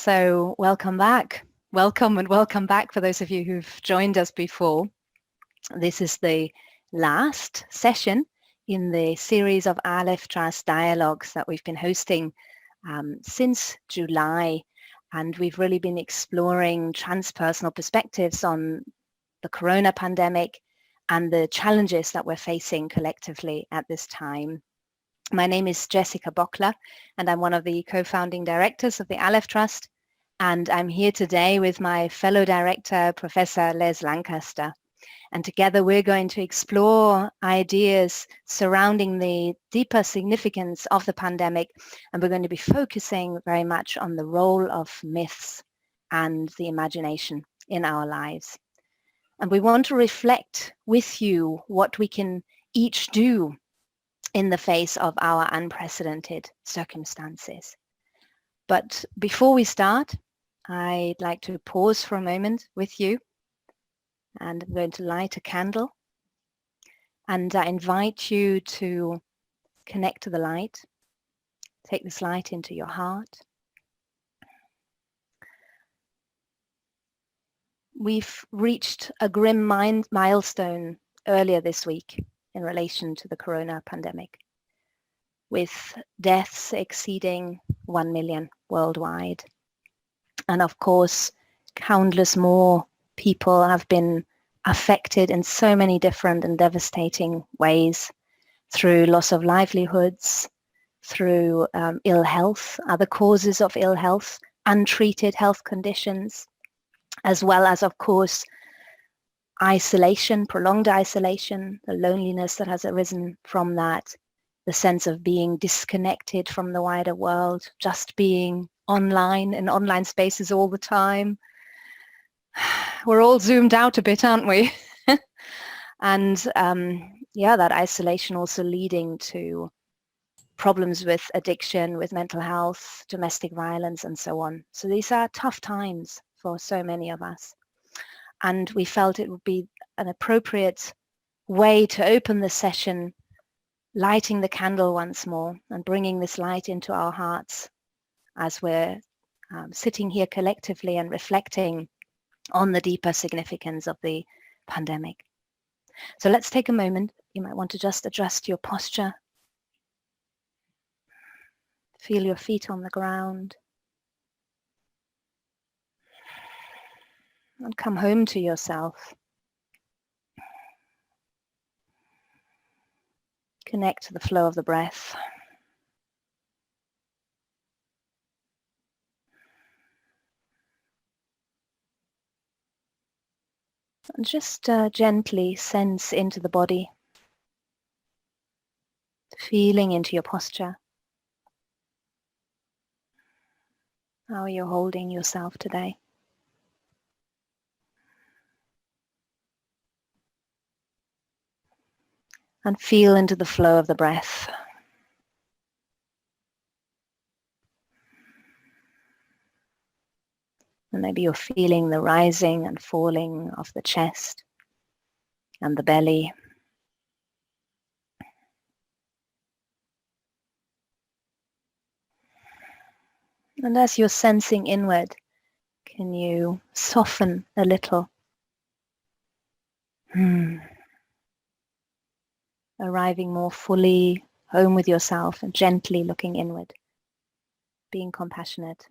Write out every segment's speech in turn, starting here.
So welcome back. Welcome and welcome back for those of you who've joined us before. This is the last session in the series of Aleph Trust dialogues that we've been hosting since July. And we've really been exploring transpersonal perspectives on the corona pandemic and the challenges that we're facing collectively at this time. My name is Jessica Bockler, and I'm one of the co-founding directors of the Aleph Trust. And I'm here today with my fellow director, Professor Les Lancaster. And together we're going to explore ideas surrounding the deeper significance of the pandemic. And we're going to be focusing very much on the role of myths and the imagination in our lives. And we want to reflect with you what we can each do in the face of our unprecedented circumstances. But before we start, I'd like to pause for a moment with you, and I'm going to light a candle, and I invite you to connect to the light. Take this light into your heart. We've reached a grim milestone earlier this week in relation to the corona pandemic, with deaths exceeding 1 million worldwide. And of course, countless more people have been affected in so many different and devastating ways through loss of livelihoods, through ill health, other causes of ill health, untreated health conditions, as well as, of course, isolation, prolonged isolation, the loneliness that has arisen from that, the sense of being disconnected from the wider world, just being online in online spaces all the time. We're all zoomed out a bit, aren't we? And that isolation also leading to problems with addiction, with mental health, domestic violence, and so on. So these are tough times for so many of us. And we felt it would be an appropriate way to open the session, lighting the candle once more and bringing this light into our hearts as we're sitting here collectively and reflecting on the deeper significance of the pandemic. So let's take a moment. You might want to just adjust your posture. Feel your feet on the ground. And come home to yourself. Connect to the flow of the breath. And just gently sense into the body, feeling into your posture. How you're holding yourself today. And feel into the flow of the breath. And maybe you're feeling the rising and falling of the chest and the belly. And as you're sensing inward, can you soften a little? Arriving more fully home with yourself and gently looking inward, being compassionate.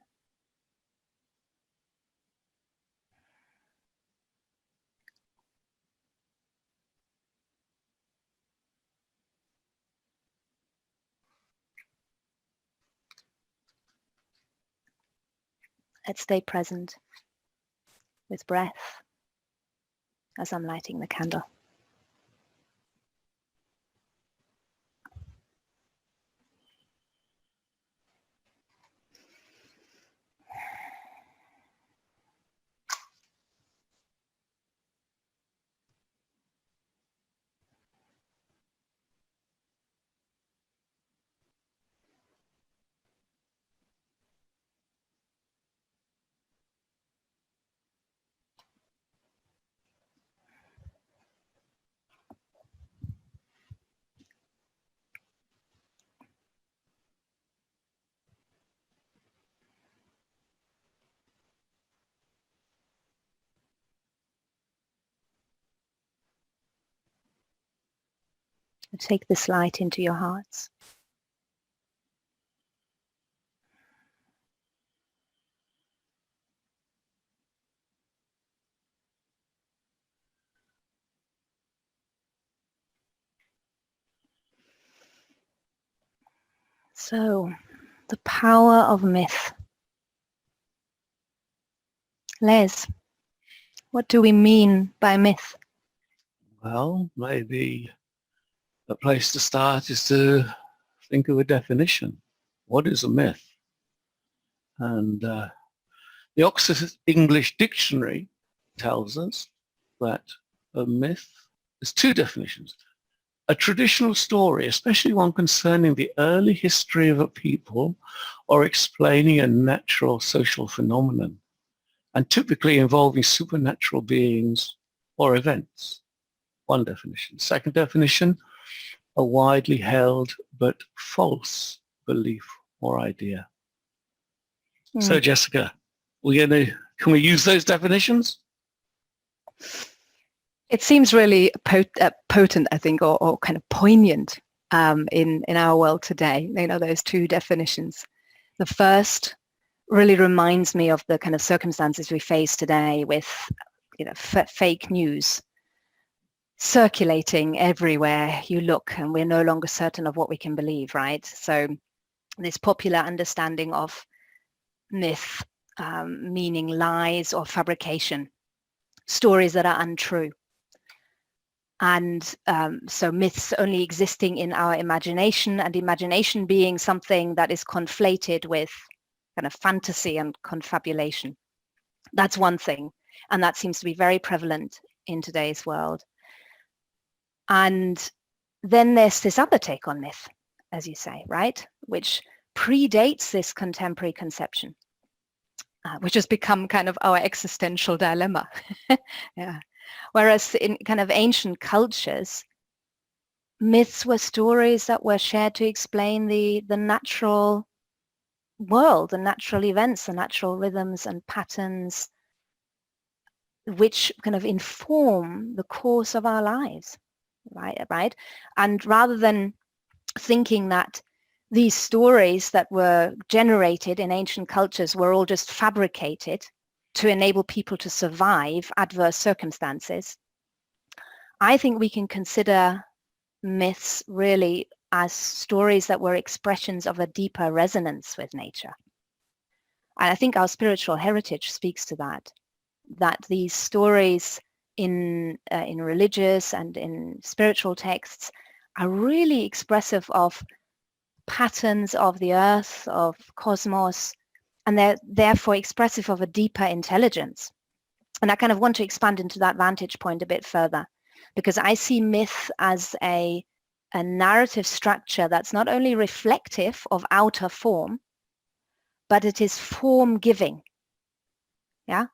Let's stay present with breath as I'm lighting the candle. Take this light into your hearts. So, the power of myth. Les, what do we mean by myth? Well, maybe a place to start is to think of a definition. What is a myth? And the Oxford English Dictionary tells us that a myth has two definitions. A traditional story, especially one concerning the early history of a people or explaining a natural social phenomenon, and typically involving supernatural beings or events. One definition. Second definition, a widely held but false belief or idea. So Jessica, can we use those definitions? It seems really potent, I think, or kind of poignant in our world today, those two definitions. The first really reminds me of the kind of circumstances we face today with fake news circulating everywhere you look, and we're no longer certain of what we can believe, right? So this popular understanding of myth meaning lies or fabrication, stories that are untrue. And so myths only existing in our imagination, and imagination being something that is conflated with kind of fantasy and confabulation. That's one thing. And that seems to be very prevalent in today's world. And then there's this other take on myth, as you say, right? Which predates this contemporary conception, which has become kind of our existential dilemma. Yeah. Whereas in kind of ancient cultures, myths were stories that were shared to explain the natural world, the natural events, the natural rhythms and patterns, which kind of inform the course of our lives, right? And rather than thinking that these stories that were generated in ancient cultures were all just fabricated to enable people to survive adverse circumstances, I think we can consider myths really as stories that were expressions of a deeper resonance with nature. And I think our spiritual heritage speaks to that these stories in religious and in spiritual texts are really expressive of patterns of the earth, of cosmos, and they're therefore expressive of a deeper intelligence. And I kind of want to expand into that vantage point a bit further, because I see myth as a narrative structure that's not only reflective of outer form, but it is form giving. Yeah,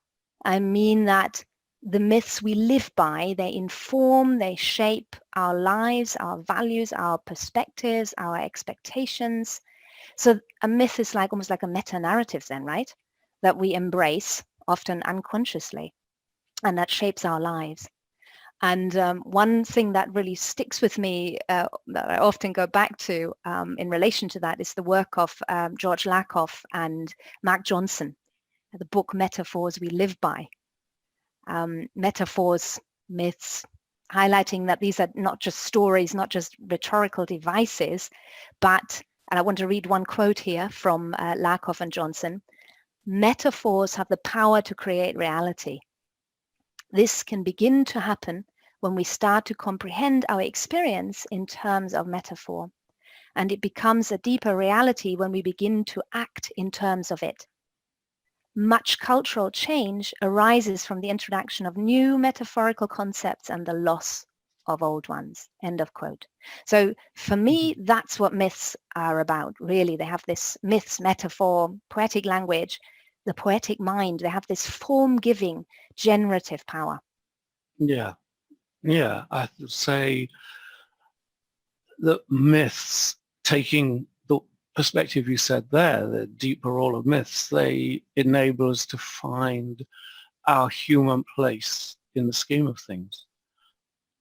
I mean that the myths we live by, they inform, they shape our lives, our values, our perspectives, our expectations. So a myth is like almost like a meta-narrative then, right? That we embrace, often unconsciously, and that shapes our lives. And one thing that really sticks with me, that I often go back to in relation to that, is the work of George Lakoff and Mark Johnson, the book Metaphors We Live By. Metaphors, myths, highlighting that these are not just stories, not just rhetorical devices, but, and I want to read one quote here from Lakoff and Johnson, metaphors have the power to create reality. This can begin to happen when we start to comprehend our experience in terms of metaphor, and it becomes a deeper reality when we begin to act in terms of it. Much cultural change arises from the introduction of new metaphorical concepts and the loss of old ones, end of quote. So for me, that's what myths are about, really. They have this myths, metaphor, poetic language, the poetic mind. They have this form-giving, generative power. Yeah, I would say that myths, taking the perspective you said there, the deeper role of myths, they enable us to find our human place in the scheme of things.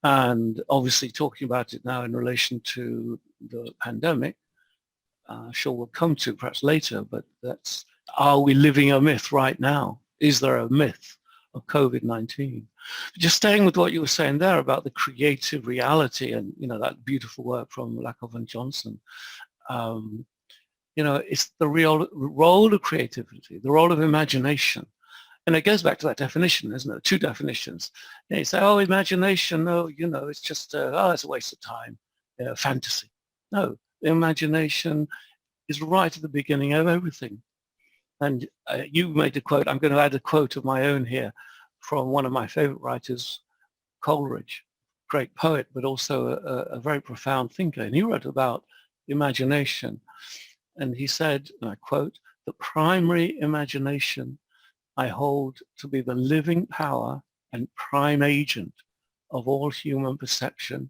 And obviously talking about it now in relation to the pandemic, sure we'll come to perhaps later, but that's, are we living a myth right now? Is there a myth of COVID-19? Just staying with what you were saying there about the creative reality and, that beautiful work from Lakoff and Johnson, it's the real role of creativity, the role of imagination. And it goes back to that definition, isn't it? Two definitions. You say, oh, imagination, no, it's just, it's a waste of time, fantasy. No, imagination is right at the beginning of everything. And you made a quote. I'm going to add a quote of my own here from one of my favorite writers, Coleridge, great poet, but also a very profound thinker. And he wrote about imagination. And he said, and I quote, "The primary imagination I hold to be the living power and prime agent of all human perception,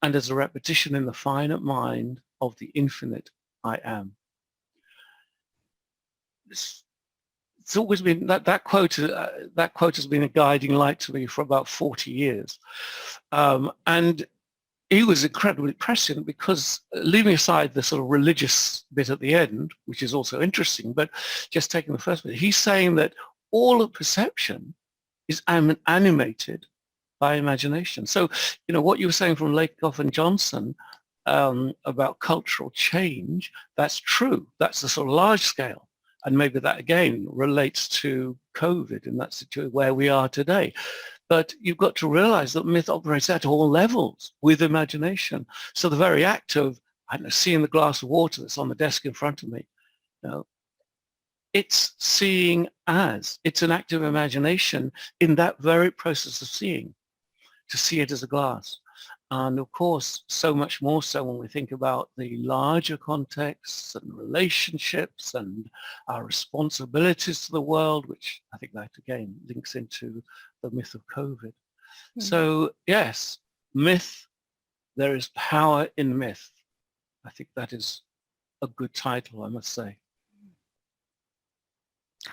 and as a repetition in the finite mind of the infinite I am." It's always been that quote has been a guiding light to me for about 40 years. And he was incredibly prescient because, leaving aside the sort of religious bit at the end, which is also interesting, but just taking the first bit, he's saying that all of perception is animated by imagination. So, what you were saying from Lakoff and Johnson about cultural change, that's true. That's the sort of large scale. And maybe that, again, relates to COVID in that situation where we are today. But you've got to realize that myth operates at all levels with imagination. So the very act of, seeing the glass of water that's on the desk in front of me, it's seeing as, it's an act of imagination in that very process of seeing, to see it as a glass. And of course, so much more so when we think about the larger contexts and relationships and our responsibilities to the world, which I think that again links into the myth of COVID. Mm-hmm. So yes, myth, there is power in myth. I think that is a good title, I must say.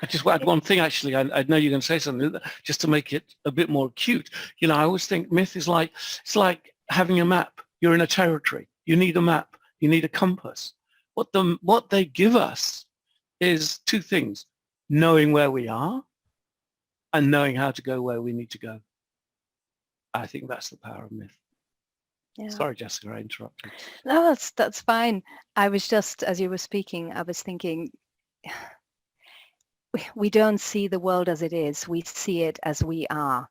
I just add one thing, actually. I know you're going to say something, just to make it a bit more acute. I always think myth is like, it's like having a map. You're in a territory. You need a map. You need a compass. What they give us is two things: knowing where we are and knowing how to go where we need to go. I think that's the power of myth. Yeah. Sorry, Jessica, I interrupted. No, that's fine. I was just, as you were speaking, I was thinking, we don't see the world as it is. We see it as we are.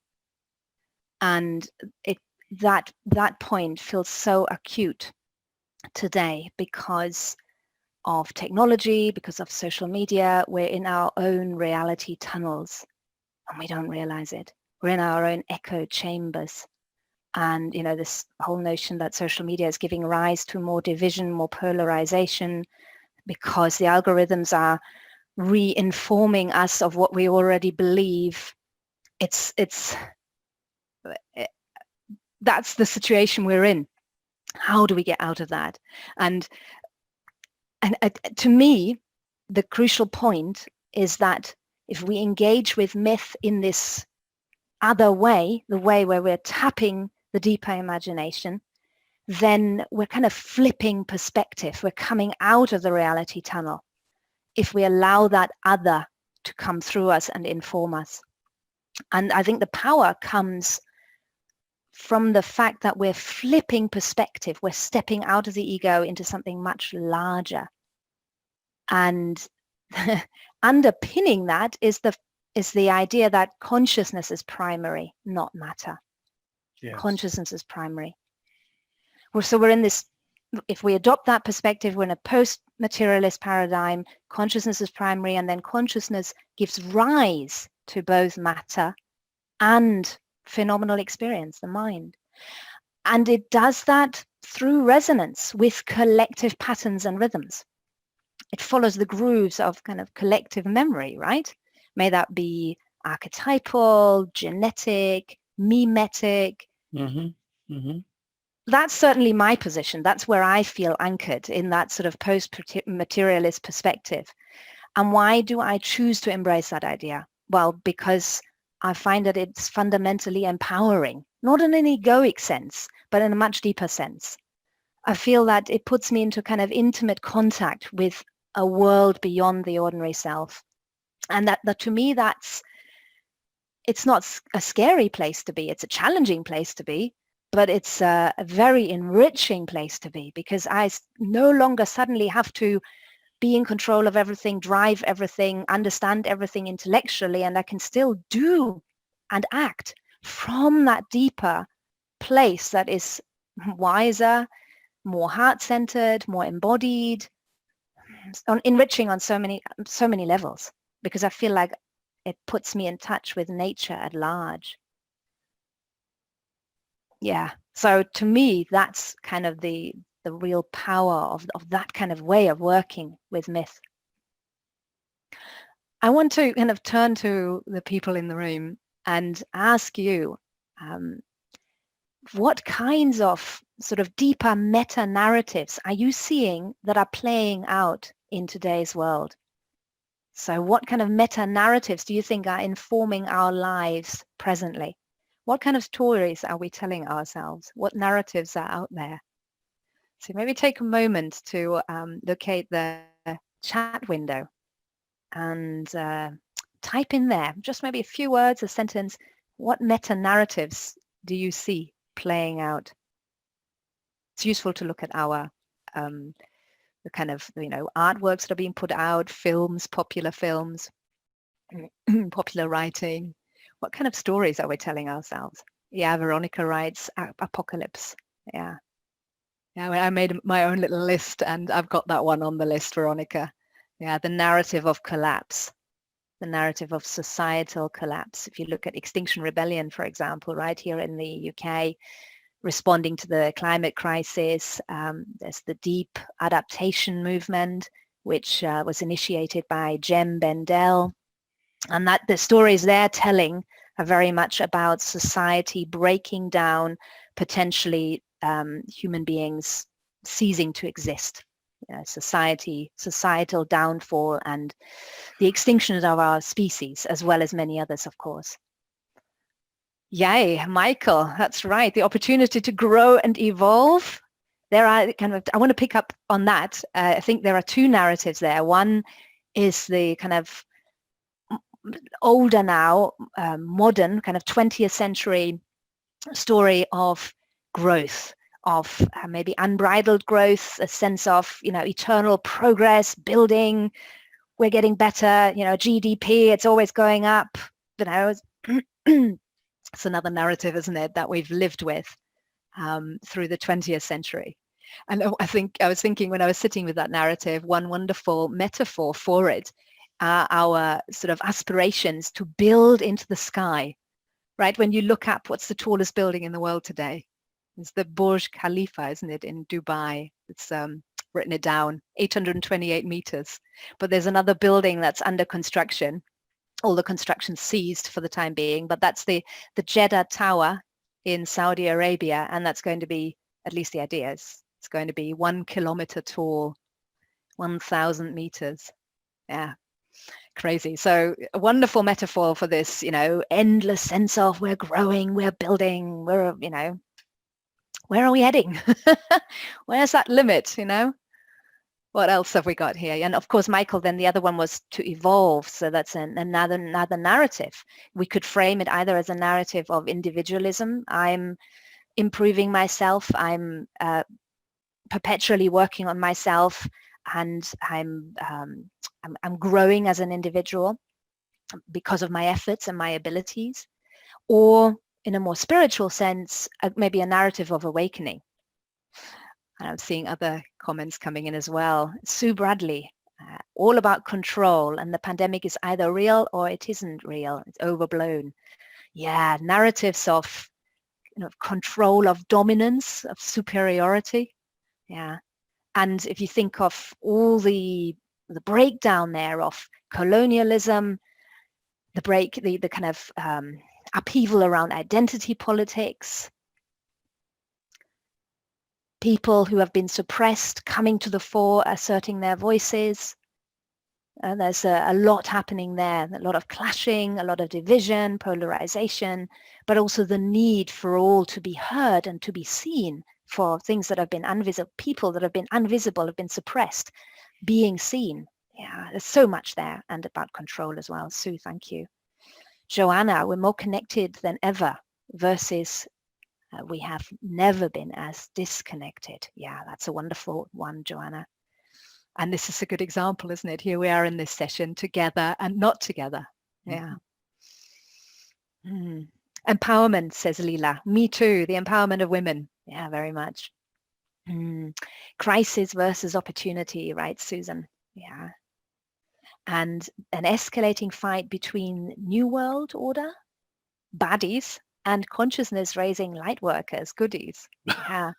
And that point feels so acute today because of technology, because of social media. We're in our own reality tunnels and we don't realize it. We're in our own echo chambers. And, this whole notion that social media is giving rise to more division, more polarization, because the algorithms are re-informing us of what we already believe. That's the situation we're in. How do we get out of that? And to me, the crucial point is that if we engage with myth in this other way, the way where we're tapping the deeper imagination, then we're kind of flipping perspective. We're coming out of the reality tunnel if we allow that other to come through us and inform us. And I think the power comes from the fact that we're flipping perspective. We're stepping out of the ego into something much larger. And underpinning that is the idea that consciousness is primary, not matter. Yes. Consciousness is primary. So we're in this, if we adopt that perspective, we're in a post-materialist paradigm. Consciousness is primary, and then consciousness gives rise to both matter and phenomenal experience, the mind. And it does that through resonance with collective patterns and rhythms. It follows the grooves of kind of collective memory, right? May that be archetypal, genetic, mimetic. Mm-hmm. Mm-hmm. That's certainly my position. That's where I feel anchored, in that sort of post-materialist perspective. And why do I choose to embrace that idea? Well, because I find that it's fundamentally empowering, not in an egoic sense, but in a much deeper sense. I feel that it puts me into kind of intimate contact with a world beyond the ordinary self. And that to me, it's not a scary place to be. It's a challenging place to be, but it's a very enriching place to be, because I no longer suddenly have to be in control of everything, drive everything, understand everything intellectually, and I can still do and act from that deeper place that is wiser, more heart-centered, more embodied, enriching on so many levels, because I feel like it puts me in touch with nature at large. Yeah. So to me, that's kind of the real power of that kind of way of working with myth. I want to kind of turn to the people in the room and ask you, what kinds of sort of deeper meta narratives are you seeing that are playing out in today's world? So what kind of meta narratives do you think are informing our lives presently? What kind of stories are we telling ourselves? What narratives are out there? So maybe take a moment to locate the chat window and type in there, just maybe a few words, a sentence. What meta narratives do you see playing out? It's useful to look at our the kind of, artworks that are being put out, films, popular films, popular writing. What kind of stories are we telling ourselves? Yeah, Veronica writes apocalypse. Yeah. Yeah, I made my own little list, and I've got that one on the list, Veronica. Yeah, the narrative of collapse, the narrative of societal collapse. If you look at Extinction Rebellion, for example, right here in the UK, responding to the climate crisis, there's the deep adaptation movement, which was initiated by Jem Bendell. And that the stories they're telling are very much about society breaking down, potentially human beings ceasing to exist, societal downfall, and the extinction of our species, as well as many others, of course. Yay, Michael, that's right. The opportunity to grow and evolve. There are I want to pick up on that. I think there are two narratives there. One is the kind of older now, modern, kind of 20th century story of growth, of maybe unbridled growth, a sense of, eternal progress, building, we're getting better, GDP, it's always going up, It's another narrative, isn't it, that we've lived with through the 20th century. And I was thinking when I was sitting with that narrative, one wonderful metaphor for it, our sort of aspirations to build into the sky, right? When you look up, what's the tallest building in the world today? It's the Burj Khalifa, isn't it, in Dubai? It's written it down, 828 meters. But there's another building that's under construction. All the construction ceased for the time being, but that's the Jeddah Tower in Saudi Arabia, and that's going to be, at least the idea is, it's going to be 1 kilometer tall, 1,000 meters. Yeah, crazy. So a wonderful metaphor for this, endless sense of we're growing, we're building, we're, where are we heading? Where's that limit, What else have we got here? And of course, Michael, then the other one was to evolve. So that's another narrative. We could frame it either as a narrative of individualism. I'm improving myself. I'm perpetually working on myself, and I'm growing as an individual because of my efforts and my abilities. Or in a more spiritual sense, maybe a narrative of awakening. And I'm seeing other comments coming in as well. Sue Bradley, all about control, and the pandemic is either real or it isn't real. It's overblown. Yeah, narratives of control, of dominance, of superiority. Yeah. And if you think of all the breakdown there of colonialism, the kind of upheaval around identity politics, people who have been suppressed coming to the fore, asserting their voices, There's a lot happening there, a lot of clashing, a lot of division, polarization, but also the need for all to be heard and to be seen, for things that have been invisible, people that have been invisible, have been suppressed, being seen. Yeah, there's so much there, and about control as well. Sue, thank you. Joanna, we're more connected than ever versus we have never been as disconnected. Yeah, that's a wonderful one, Joanna. And this is a good example, isn't it? Here we are in this session together and not together. Yeah. Mm. Empowerment, says Leela. Me too, the empowerment of women. Yeah, very much. Crisis versus opportunity, right, Susan? Yeah. And an escalating fight between New World Order, baddies, and consciousness raising light workers, goodies. Yeah.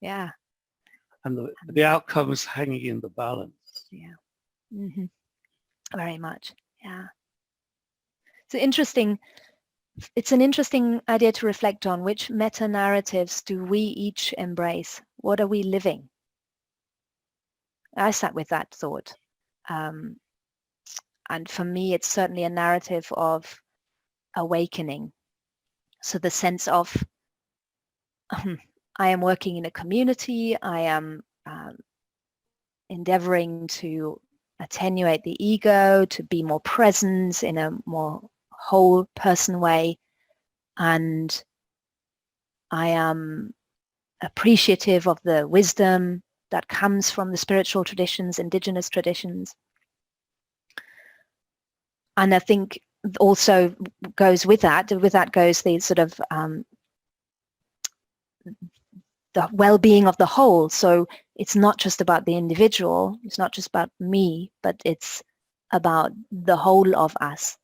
Yeah. And the outcomes hanging in the balance. Yeah. Mm-hmm. Very much. Yeah. It's an interesting idea to reflect on. Which meta-narratives do we each embrace? What are we living? I sat with that thought. And for me, it's certainly a narrative of awakening. So the sense of I am working in a community, I am endeavoring to attenuate the ego, to be more present in a more whole person way, and I am appreciative of the wisdom that comes from the spiritual traditions, indigenous traditions. And I think also goes with that goes the sort of the well-being of the whole. So it's not just about the individual, it's not just about me, but it's about the whole of us.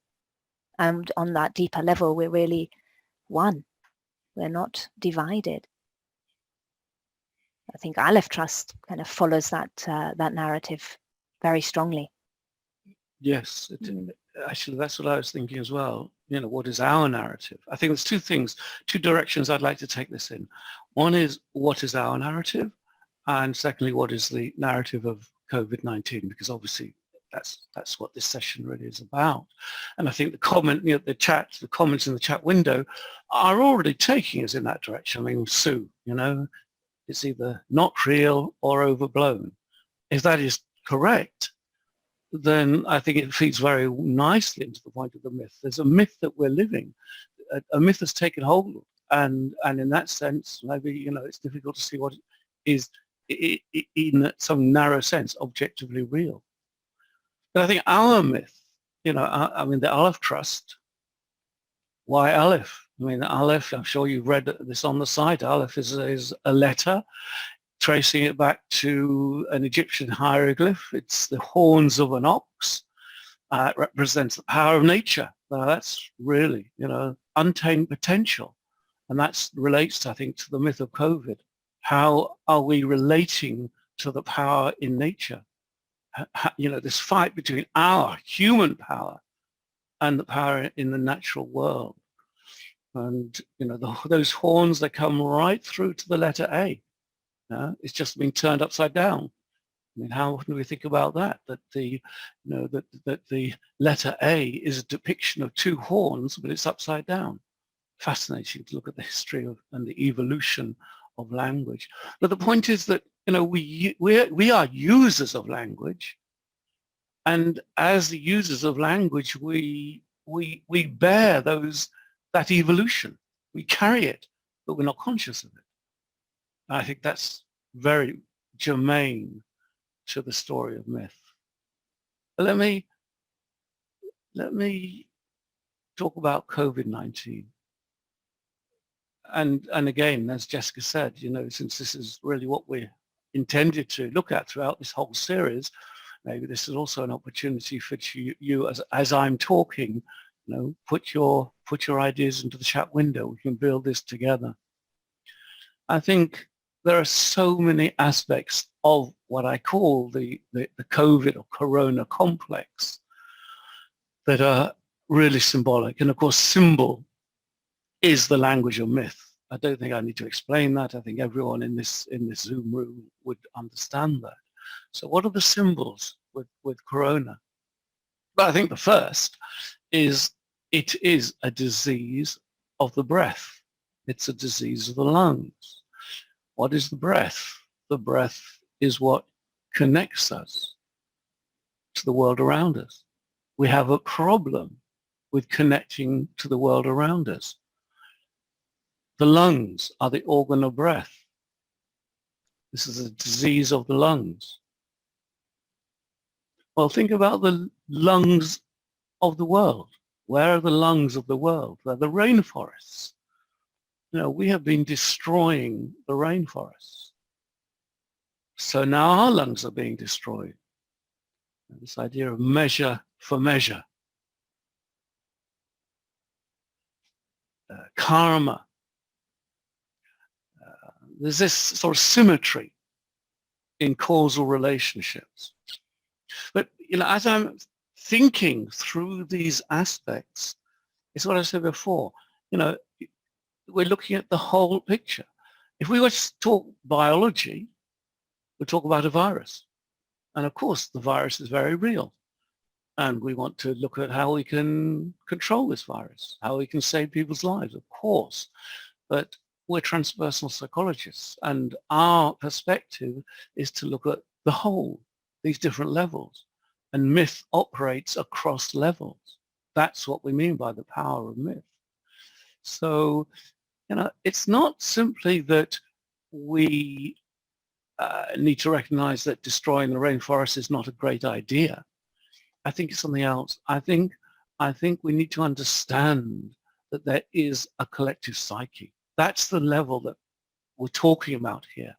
And on that deeper level, we're really one. We're not divided. I think Aleph Trust kind of follows that that narrative very strongly. Yes, actually, that's what I was thinking as well. You know, what is our narrative? I think there's two directions I'd like to take this in. One is, what is our narrative? And secondly, what is the narrative of COVID-19? Because obviously that's what this session really is about. And I think the comments in the chat window are already taking us in that direction. I mean, Sue, you know, it's either not real or overblown. If that is correct, then I think it feeds very nicely into the point of the myth. There's a myth that we're living, a myth that's taken hold of, and in that sense, maybe, you know, it's difficult to see what is in some narrow sense objectively real. But I think our myth, you know, I mean, the Aleph Trust. Why Aleph? I mean, Aleph, I'm sure you've read this on the site. Aleph is a letter tracing it back to an Egyptian hieroglyph. It's the horns of an ox. It represents the power of nature. That's really, you know, untamed potential. And that relates, I think, to the myth of COVID. How are we relating to the power in nature? You know, this fight between our human power and the power in the natural world. And, you know, those horns, they come right through to the letter A. It's just been turned upside down. I mean, how often do we think about that? That the, you know, that the letter A is a depiction of two horns, but it's upside down. Fascinating to look at the history of and the evolution of language. But the point is that, you know, we are users of language, and as the users of language, we bear that evolution. We carry it, but we're not conscious of it. I think that's very germane to the story of myth. But let me talk about COVID-19. And again, as Jessica said, you know, since this is really what we're intended to look at throughout this whole series, maybe this is also an opportunity for you as I'm talking, you know, put your ideas into the chat window. We can build this together. I think there are so many aspects of what I call the COVID or corona complex that are really symbolic. And of course, symbol is the language of myth. I don't think I need to explain that. I think everyone in this Zoom room would understand that. So what are the symbols with corona. But I think the first is it is a disease of the breath. It's a disease of the lungs. What is the breath? The breath is what connects us to the world around us. We have a problem with connecting to the world around us. The lungs are the organ of breath. This is a disease of the lungs. Well, think about the lungs of the world. Where are the lungs of the world? They're the rainforests. You know, we have been destroying the rainforests. So now our lungs are being destroyed. And this idea of measure for measure. Karma. There's this sort of symmetry in causal relationships. But, you know, as I'm thinking through these aspects, it's what I said before, you know, we're looking at the whole picture. If we were to talk biology, we'd talk about a virus. And of course, the virus is very real. And we want to look at how we can control this virus, how we can save people's lives, of course. But we're transpersonal psychologists, and our perspective is to look at the whole, these different levels. And myth operates across levels. That's what we mean by the power of myth. So, you know, it's not simply that we need to recognize that destroying the rainforest is not a great idea. I think it's something else. I think we need to understand that there is a collective psyche. That's the level that we're talking about here.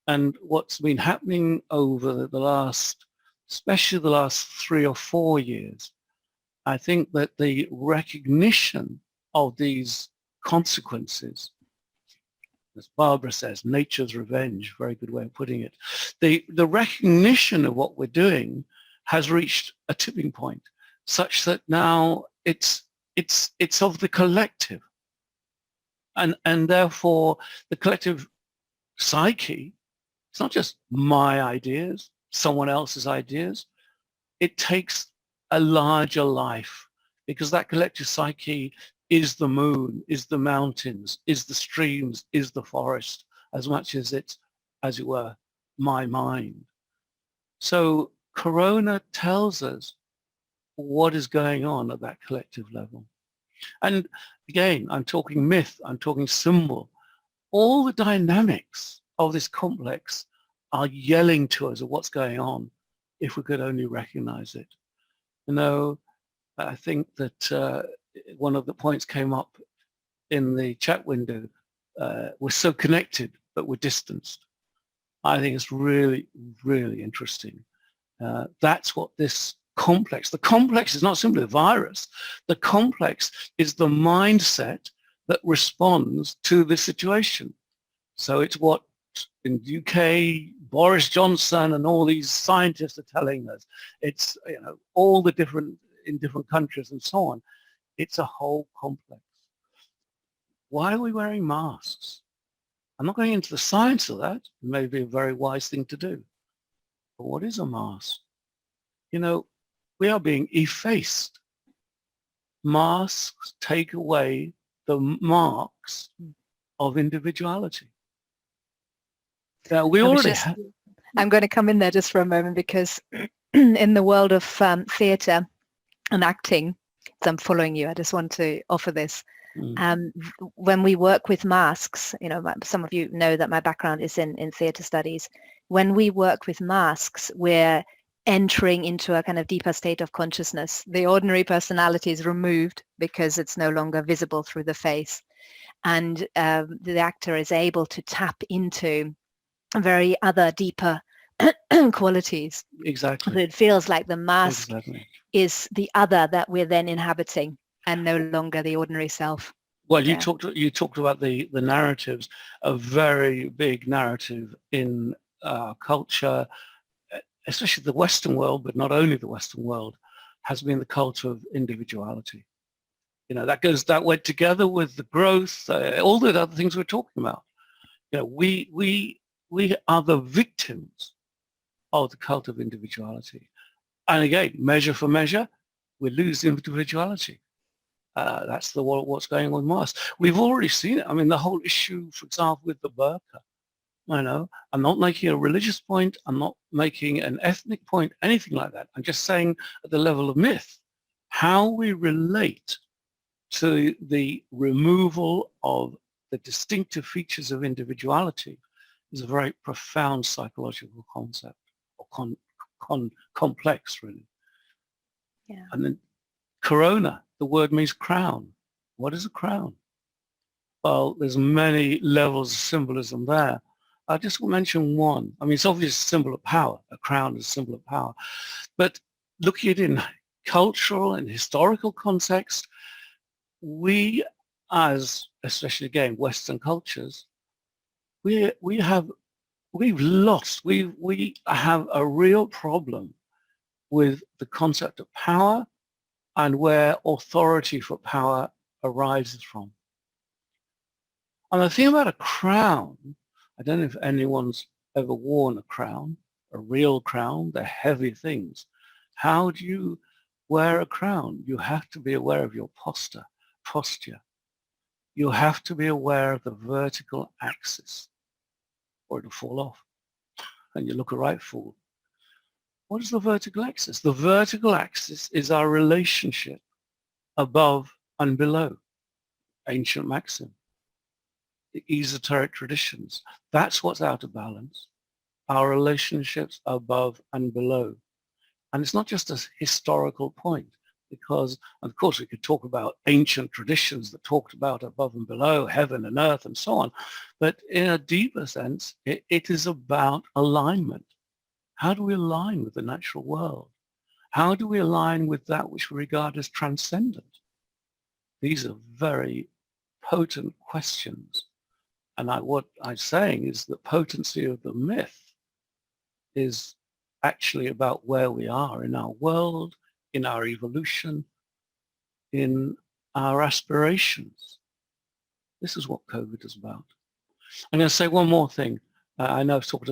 And what's been happening over the last, especially the last 3 or 4 years, I think that the recognition of these consequences, as Barbara says, nature's revenge, very good way of putting it, the recognition of what we're doing has reached a tipping point such that now it's of the collective. And therefore, the collective psyche, it's not just my ideas, someone else's ideas. It takes a larger life, because that collective psyche is the moon, is the mountains, is the streams, is the forest, as much as it's, as it were, my mind. So Corona tells us what is going on at that collective level. And again, I'm talking myth, I'm talking symbol. All the dynamics of this complex are yelling to us of what's going on if we could only recognize it. You know, I think that one of the points came up in the chat window. We're so connected, but we're distanced. I think it's really, really interesting. That's what this complex, the complex is not simply the virus. The complex is the mindset that responds to the situation. So it's what in the UK, Boris Johnson and all these scientists are telling us. It's, you know, all the different, in different countries and so on. It's a whole complex. Why are we wearing masks? I'm not going into the science of that. It may be a very wise thing to do. But what is a mask? You know, we are being effaced. Masks take away the marks of individuality. We already have. I'm going to come in there just for a moment, because in the world of theatre and acting, as I'm following you, I just want to offer this. When we work with masks, you know, some of you know that my background is in theatre studies. When we work with masks, we're entering into a kind of deeper state of consciousness. The ordinary personality is removed because it's no longer visible through the face. And the actor is able to tap into very other deeper qualities. Exactly. So it feels like the mask is the other that we're then inhabiting, and no longer the ordinary self. Well, you talked about the narratives. A very big narrative in culture, especially the Western world, but not only the Western world, has been the cult of individuality. You know, that went together with the growth, all the other things we're talking about. You know, we are the victims of the cult of individuality. And again, measure for measure, we lose individuality. That's what's going on with Mars. We've already seen it. I mean, the whole issue, for example, with the burqa. I'm not making a religious point. I'm not making an ethnic point, anything like that. I'm just saying at the level of myth, how we relate to the removal of the distinctive features of individuality is a very profound psychological concept, or complex, really. Yeah. And then corona, the word means crown. What is a crown? Well, there's many levels of symbolism there. I'll just mention one. I mean, it's obviously a symbol of power. A crown is a symbol of power. But looking at it in cultural and historical context, we as, especially again, Western cultures, we have a real problem with the concept of power and where authority for power arises from. And the thing about a crown, I don't know if anyone's ever worn a crown, a real crown. They're heavy things. How do you wear a crown? You have to be aware of your posture. You have to be aware of the vertical axis or it'll fall off and you look a right fool. What is the vertical axis? The vertical axis is our relationship above and below. Ancient maxim. The esoteric traditions. That's what's out of balance. Our relationships above and below. And it's not just a historical point, because, of course, we could talk about ancient traditions that talked about above and below, heaven and earth and so on. But in a deeper sense, it is about alignment. How do we align with the natural world? How do we align with that which we regard as transcendent? These are very potent questions. And what I'm saying is the potency of the myth is actually about where we are in our world, in our evolution, in our aspirations. This is what COVID is about. I'm going to say one more thing. I know I've talked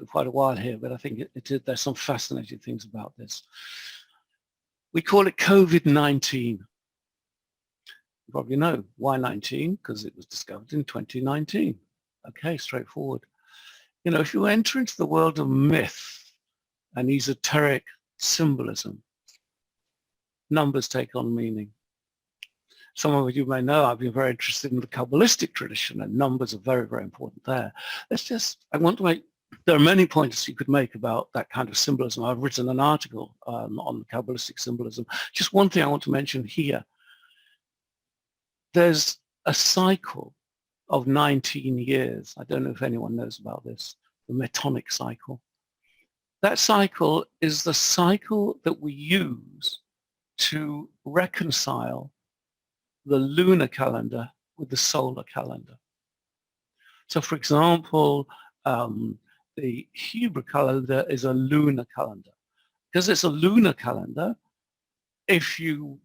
quite a while here, but I think there's some fascinating things about this. We call it COVID-19. You probably know why 19, because it was discovered in 2019. Okay, straightforward. You know, if you enter into the world of myth and esoteric symbolism, numbers take on meaning. Some of you may know I've been very interested in the Kabbalistic tradition, and numbers are very, very important there. There are many points you could make about that kind of symbolism. I've written an article on Kabbalistic symbolism. Just one thing I want to mention here. There's a cycle of 19 years. I don't know if anyone knows about this, the Metonic cycle. That cycle is the cycle that we use to reconcile the lunar calendar with the solar calendar. So, for example, the Hebrew calendar is a lunar calendar. Because it's a lunar calendar, if you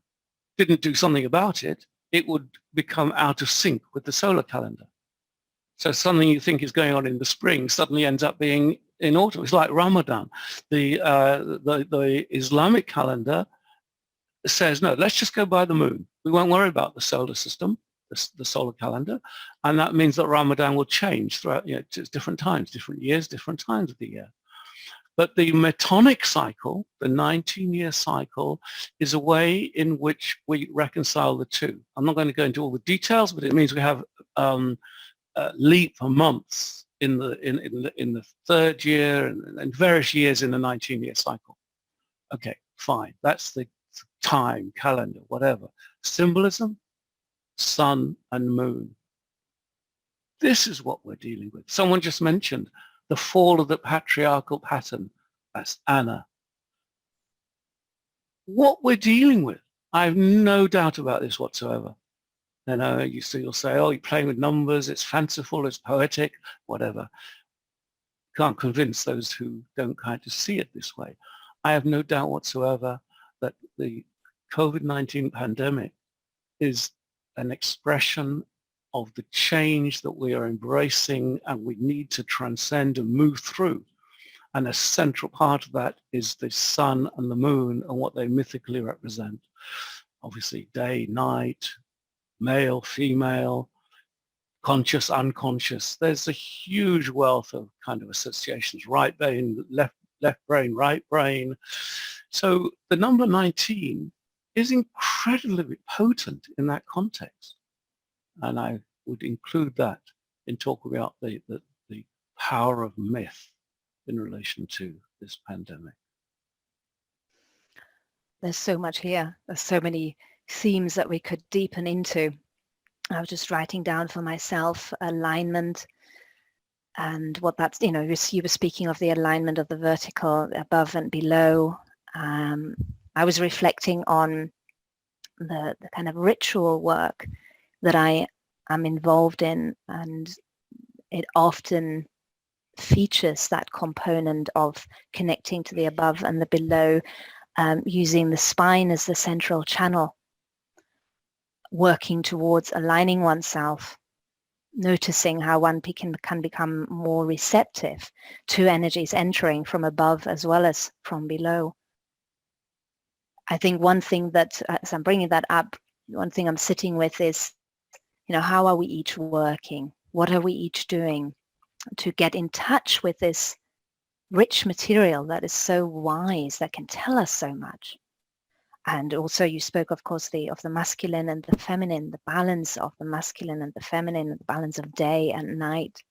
didn't do something about it, it would become out of sync with the solar calendar. So something you think is going on in the spring suddenly ends up being in autumn. It's like Ramadan. The Islamic calendar says, no, let's just go by the moon. We won't worry about the solar system, the solar calendar. And that means that Ramadan will change throughout, different times, different years, different times of the year. But the Metonic cycle, the 19-year cycle, is a way in which we reconcile the two. I'm not going to go into all the details, but it means we have leap months in the third year and various years in the 19-year cycle. Okay, fine. That's the time, calendar, whatever. Symbolism, sun and moon. This is what we're dealing with. Someone just mentioned the fall of the patriarchal pattern. That's Anna. What we're dealing with, I have no doubt about this whatsoever. You'll say, oh, you're playing with numbers, it's fanciful, it's poetic, whatever. Can't convince those who don't kind of see it this way. I have no doubt whatsoever that the COVID-19 pandemic is an expression of the change that we are embracing and we need to transcend and move through. And a central part of that is the sun and the moon and what they mythically represent. Obviously, day, night, male, female, conscious, unconscious. There's a huge wealth of kind of associations, right brain, left brain, right brain. So the number 19 is incredibly potent in that context. And I would include that in talking about the power of myth in relation to this pandemic. There's so much here. There's so many themes that we could deepen into. I was just writing down for myself alignment and what that's, you were speaking of the alignment of the vertical above and below. I was reflecting on the kind of ritual work that I am involved in, and it often features that component of connecting to the above and the below, using the spine as the central channel, working towards aligning oneself, noticing how one can become more receptive to energies entering from above as well as from below. I think one thing that, as I'm bringing that up, one thing I'm sitting with is, how are we each working? What are we each doing to get in touch with this rich material that is so wise, that can tell us so much? And also you spoke, of course, of the masculine and the feminine, the balance of the masculine and the feminine, and the balance of day and night.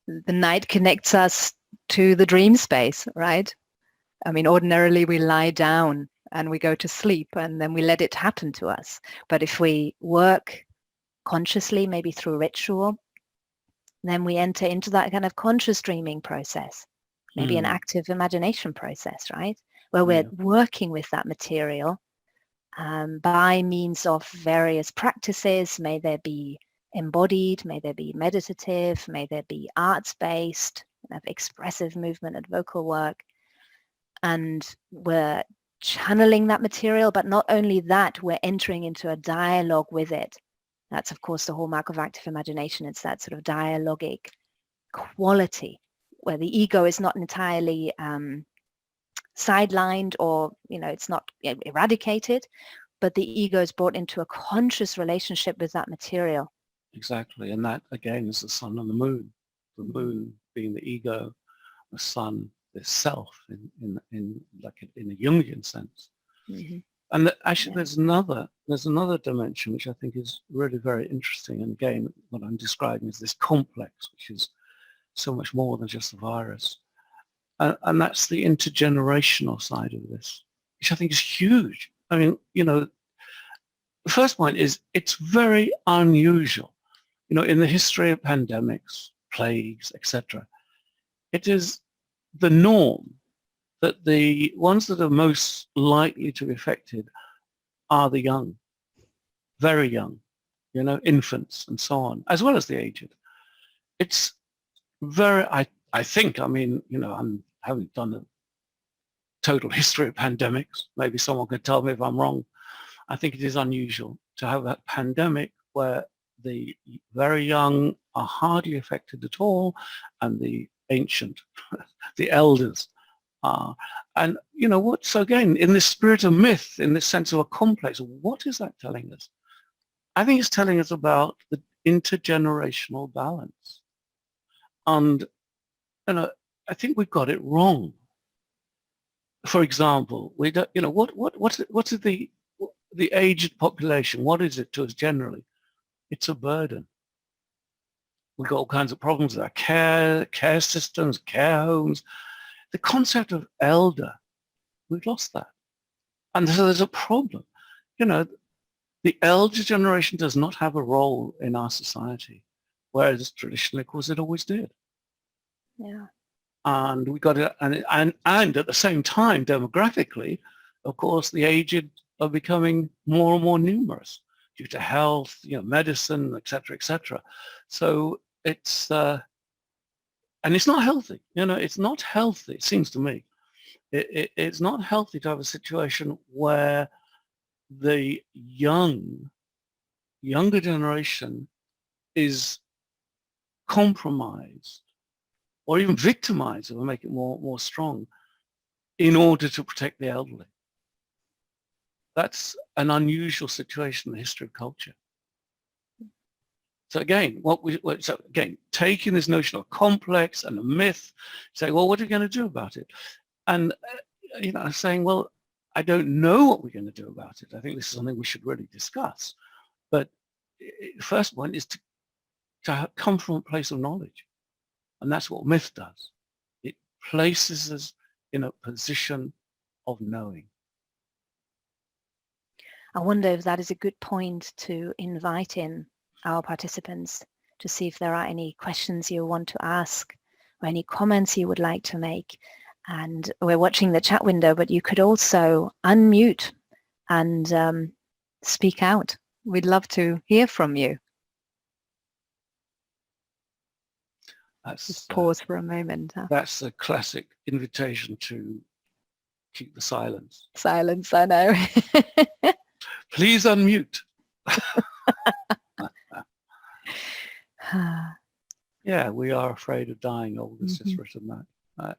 The night connects us to the dream space, right? I mean, ordinarily we lie down and we go to sleep and then we let it happen to us. But if we work consciously, maybe through ritual, then we enter into that kind of conscious dreaming process, maybe an active imagination process, right? Where we're working with that material by means of various practices. May they be embodied, may they be meditative, may they be arts-based, expressive movement and vocal work. And we're channeling that material, but not only that, we're entering into a dialogue with it. That's, of course, the hallmark of active imagination. It's that sort of dialogic quality where the ego is not entirely sidelined, or, it's not eradicated, but the ego is brought into a conscious relationship with that material. Exactly. And that, again, is the sun and the moon. The moon being the ego, the sun, the self, in a Jungian sense. Mm-hmm. And actually, there's another dimension which I think is really very interesting. And again, what I'm describing is this complex, which is so much more than just a virus. And that's the intergenerational side of this, which I think is huge. I mean, the first point is it's very unusual. In the history of pandemics, plagues, etc., it is the norm that the ones that are most likely to be affected are the young, very young, infants and so on, as well as the aged. It's very, I think, I haven't done a total history of pandemics. Maybe someone could tell me if I'm wrong. I think it is unusual to have that pandemic where the very young are hardly affected at all, and the ancient, the elders are. And so again, in this spirit of myth, in this sense of a complex, what is that telling us? I think it's telling us about the intergenerational balance. And I think we've got it wrong. For example, we don't, what's the aged population? What is it to us generally? It's a burden. We've got all kinds of problems with our care systems, care homes. The concept of elder, we've lost that. And so there's a problem. The elder generation does not have a role in our society, whereas traditionally, of course, it always did. Yeah. And we got it, and at the same time, demographically, of course, the aged are becoming more and more numerous due to health, medicine, et cetera, So it's and it's not healthy. It's not healthy. It seems to me, it's not healthy to have a situation where the younger generation is compromised or even victimize them and make it more strong in order to protect the elderly. That's an unusual situation in the history of culture. So again, taking this notion of complex and a myth, say, well, what are we going to do about it? And saying, well, I don't know what we're going to do about it. I think this is something we should really discuss. But the first one is to come from a place of knowledge. And that's what myth does. It places us in a position of knowing. I wonder if that is a good point to invite in our participants to see if there are any questions you want to ask or any comments you would like to make. And we're watching the chat window, but you could also unmute and speak out. We'd love to hear from you. Just pause for a moment. That's a classic invitation to keep the silence. Silence, I know. Please unmute. Yeah, we are afraid of dying. Aldous has written that.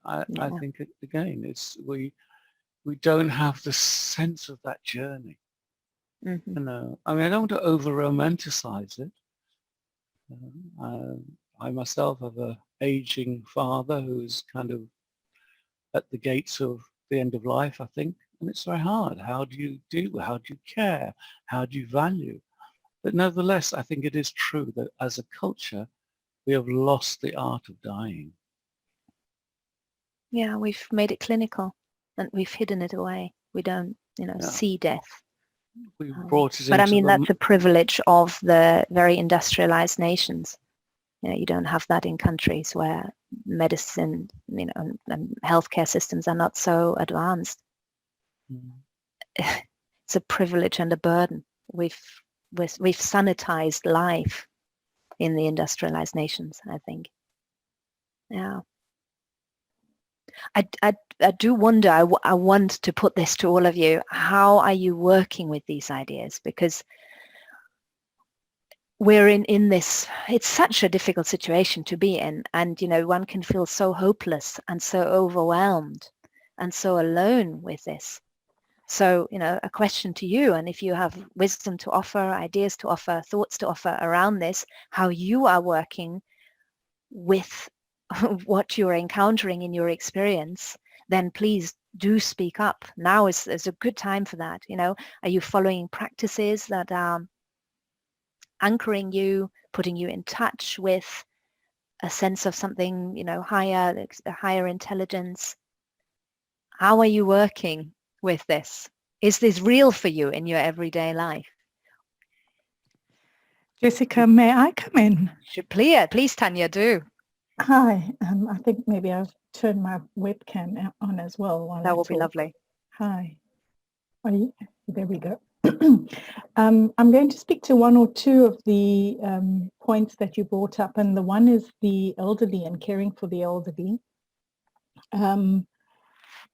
I think again, it's we don't have the sense of that journey. I mean, I don't want to over-romanticize it. I myself have an aging father who's kind of at the gates of the end of life, I think, and it's very hard. How do you do? How do you care? How do you value? But nevertheless, I think it is true that as a culture, we have lost the art of dying. Yeah, we've made it clinical and we've hidden it away. We don't, see death. We brought it but I into mean, that's a privilege of the very industrialized nations. You don't have that in countries where medicine, and healthcare systems are not so advanced. It's a privilege and a burden. We've sanitized life in the industrialized nations, I think. Yeah. I do wonder, I want to put this to all of you, how are you working with these ideas? Because we're in this, it's such a difficult situation to be in, and one can feel so hopeless and so overwhelmed and so alone with this. So a question to you, and if you have wisdom to offer, ideas to offer, thoughts to offer around this, how you are working with what you're encountering in your experience, then please do speak up. Now is a good time for that. Are you following practices that are anchoring you, putting you in touch with a sense of something, higher, a higher intelligence? How are you working with this? Is this real for you in your everyday life? Jessica, may I come in? Please, Tanya, do. Hi, I think maybe I've turned my webcam on as well while that will be lovely. Hi. There we go. I'm going to speak to one or two of the points that you brought up, and the one is the elderly and caring for the elderly. And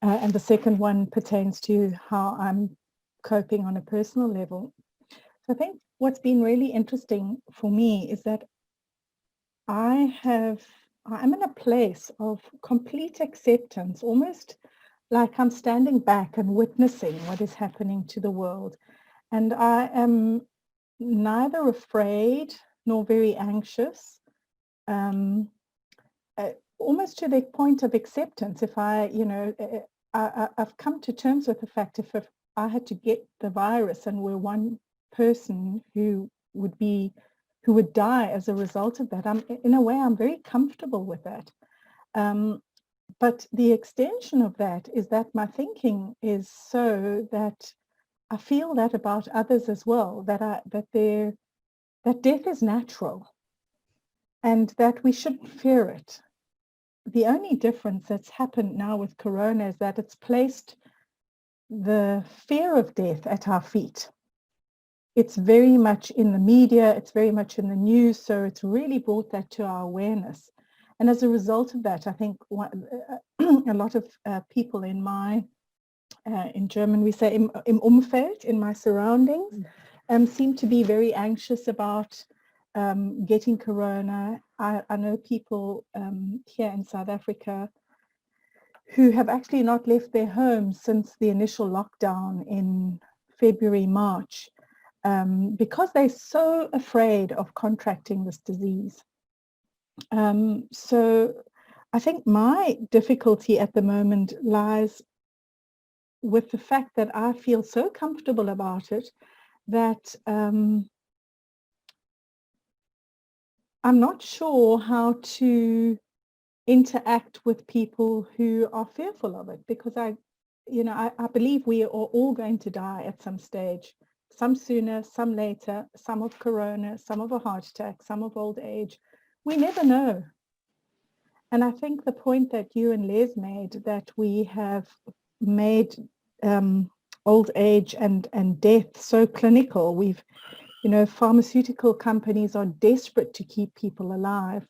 the second one pertains to how I'm coping on a personal level. So I think what's been really interesting for me is that I'm in a place of complete acceptance, almost like I'm standing back and witnessing what is happening to the world. And I am neither afraid nor very anxious, almost to the point of acceptance. If I've come to terms with the fact if I had to get the virus and were one person who would die as a result of that, in a way, I'm very comfortable with that. But the extension of that is that my thinking is so that I feel that about others as well, that death is natural and that we shouldn't fear it. The only difference that's happened now with Corona is that it's placed the fear of death at our feet. It's very much in the media, it's very much in the news, so it's really brought that to our awareness. And as a result of that, I think a lot of people in German we say im Umfeld, in my surroundings, seem to be very anxious about getting corona. I know people here in South Africa who have actually not left their homes since the initial lockdown in February, March, because they're so afraid of contracting this disease. So I think my difficulty at the moment lies with the fact that I feel so comfortable about it that I'm not sure how to interact with people who are fearful of it, because I believe we are all going to die at some stage, some sooner, some later, some of corona, some of a heart attack, some of old age. We never know. And I think the point that you and Les made, that we have made old age and death so clinical. We've, pharmaceutical companies are desperate to keep people alive.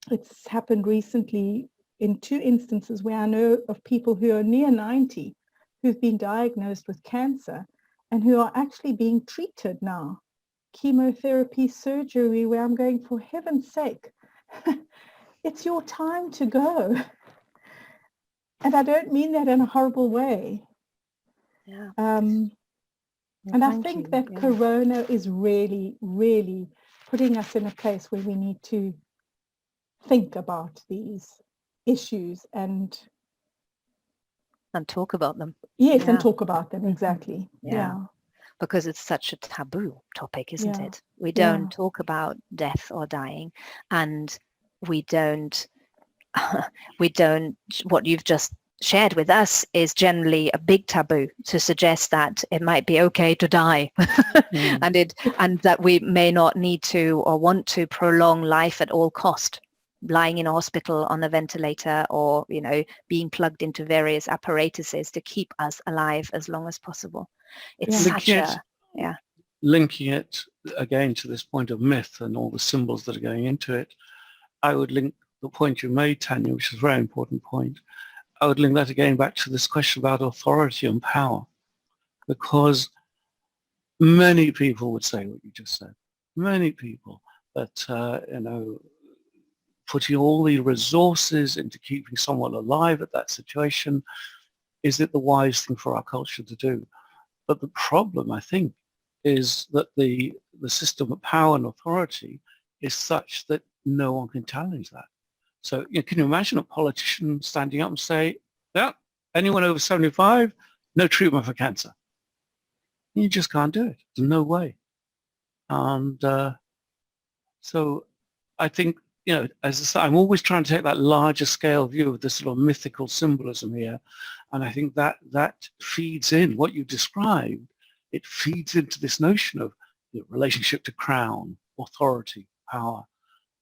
It's happened recently in 2 instances where I know of people who are near 90 who've been diagnosed with cancer and who are actually being treated now. Chemotherapy, surgery, where I'm going, for heaven's sake, it's your time to go. And I don't mean that in a horrible way. Yeah. And I think that corona is really, really putting us in a place where we need to think about these issues and talk about them. Yes, and talk about them, exactly. Yeah. Because it's such a taboo topic, isn't it? We don't talk about death or dying, and we don't, what you've just shared with us is generally a big taboo, to suggest that it might be okay to die and that we may not need to or want to prolong life at all cost, lying in a hospital on a ventilator, or being plugged into various apparatuses to keep us alive as long as possible. It's linking it again to this point of myth and all the symbols that are going into it. I would link the point you made, Tanya, which is a very important point. I would link that again back to this question about authority and power, because many people would say what you just said. Many people that, putting all the resources into keeping someone alive at that situation, is it the wise thing for our culture to do? But the problem, I think, is that the system of power and authority is such that no one can challenge that. So can you imagine a politician standing up and say, yeah, anyone over 75, no treatment for cancer? You just can't do it. There's no way. And so I think, as I say, I'm always trying to take that larger scale view of this sort of mythical symbolism here. And I think that feeds in what you described. It feeds into this notion of relationship to crown, authority, power.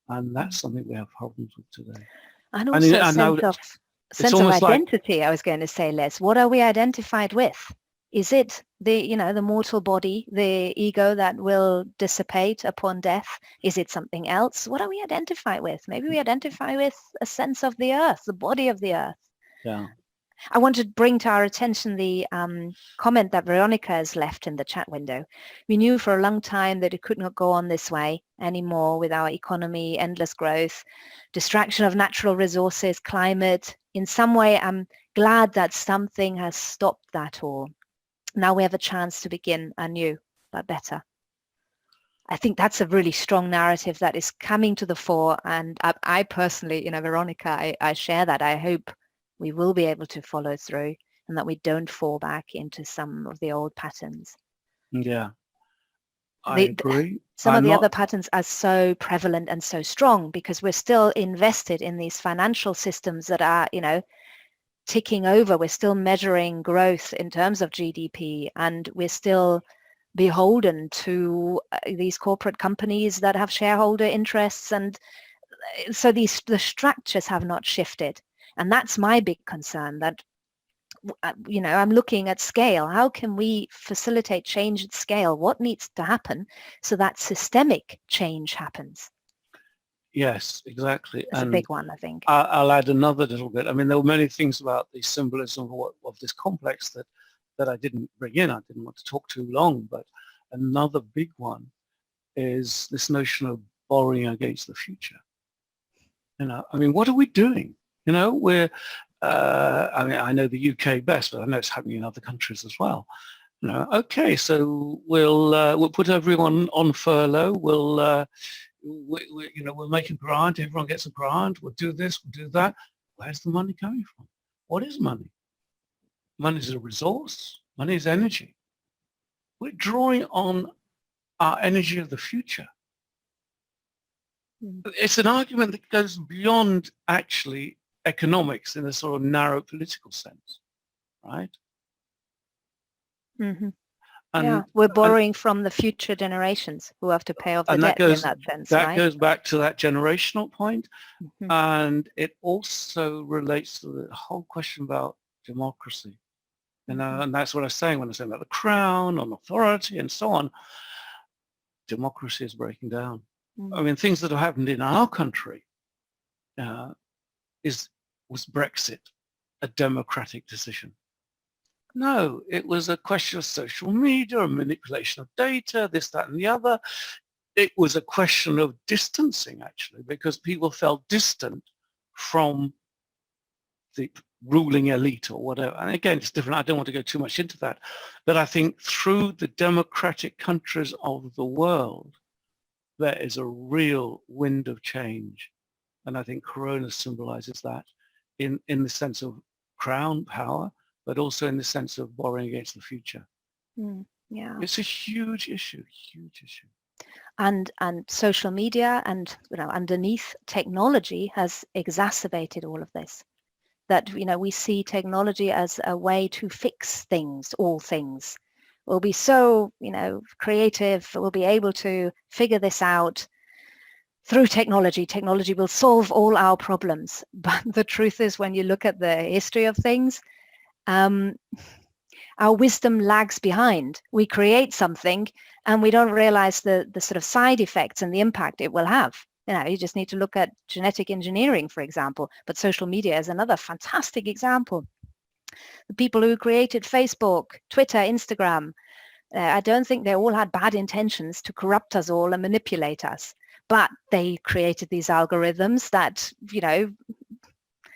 And that's something we have problems with today. And also a sense of identity, I was going to say, Les. What are we identified with? Is it the mortal body, the ego that will dissipate upon death? Is it something else? What are we identified with? Maybe we identify with a sense of the earth, the body of the earth. Yeah. I want to bring to our attention the comment that Veronica has left in the chat window. We knew for a long time that it could not go on this way anymore with our economy, endless growth, distraction of natural resources, climate. In some way, I'm glad that something has stopped that all. Now we have a chance to begin anew, but better. I think that's a really strong narrative that is coming to the fore. And I personally, Veronica, I share that. I hope we will be able to follow through and that we don't fall back into some of the old patterns. Yeah, I agree. Some of the other patterns are so prevalent and so strong because we're still invested in these financial systems that are, ticking over. We're still measuring growth in terms of GDP, and we're still beholden to these corporate companies that have shareholder interests. And so the structures have not shifted. And that's my big concern, that, I'm looking at scale. How can we facilitate change at scale? What needs to happen so that systemic change happens? Yes, exactly. It's a big one, I think. I'll add another little bit. I mean, there were many things about the symbolism of this complex that I didn't bring in. I didn't want to talk too long, but another big one is this notion of borrowing against the future. You know, I mean, what are we doing? You know, we're, I mean, I know the UK best, but I know it's happening in other countries as well. You know, okay, so we'll put everyone on furlough. You know, we'll make a grant. Everyone gets a grant. We'll do this. We'll do that. Where's the money coming from? What is money? Money is a resource. Money is energy. We're drawing on our energy of the future. It's an argument that goes beyond actually economics in a sort of narrow political sense, right? Mm-hmm. Yeah, we're borrowing from the future generations who have to pay off the debt in that sense, that right? goes back to that generational point. Mm-hmm. And it also relates to the whole question about democracy. You know, and that's what I was saying when I was saying about the crown and authority and so on. Democracy is breaking down. I mean, things that have happened in our country was Brexit a democratic decision? No, it was a question of social media and manipulation of data, this, that, and the other. It was a question of distancing, actually, because people felt distant from the ruling elite or whatever. And again, it's different. I don't want to go too much into that. But I think through the democratic countries of the world, there is a real wind of change. And I think Corona symbolizes that in the sense of crown power, but also in the sense of borrowing against the future. Yeah. It's a huge issue, huge issue. And social media and, you know, underneath technology has exacerbated all of this. That, you know, we see technology as a way to fix things, all things. We'll be so, you know, creative. We'll be able to figure this out through technology. Technology will solve all our problems. But the truth is, when you look at the history of things, our wisdom lags behind. We create something and we don't realize the sort of side effects and the impact it will have. You know, you just need to look at genetic engineering, for example, but social media is another fantastic example. The people who created Facebook, Twitter, Instagram, I don't think they all had bad intentions to corrupt us all and manipulate us, but they created these algorithms that, you know,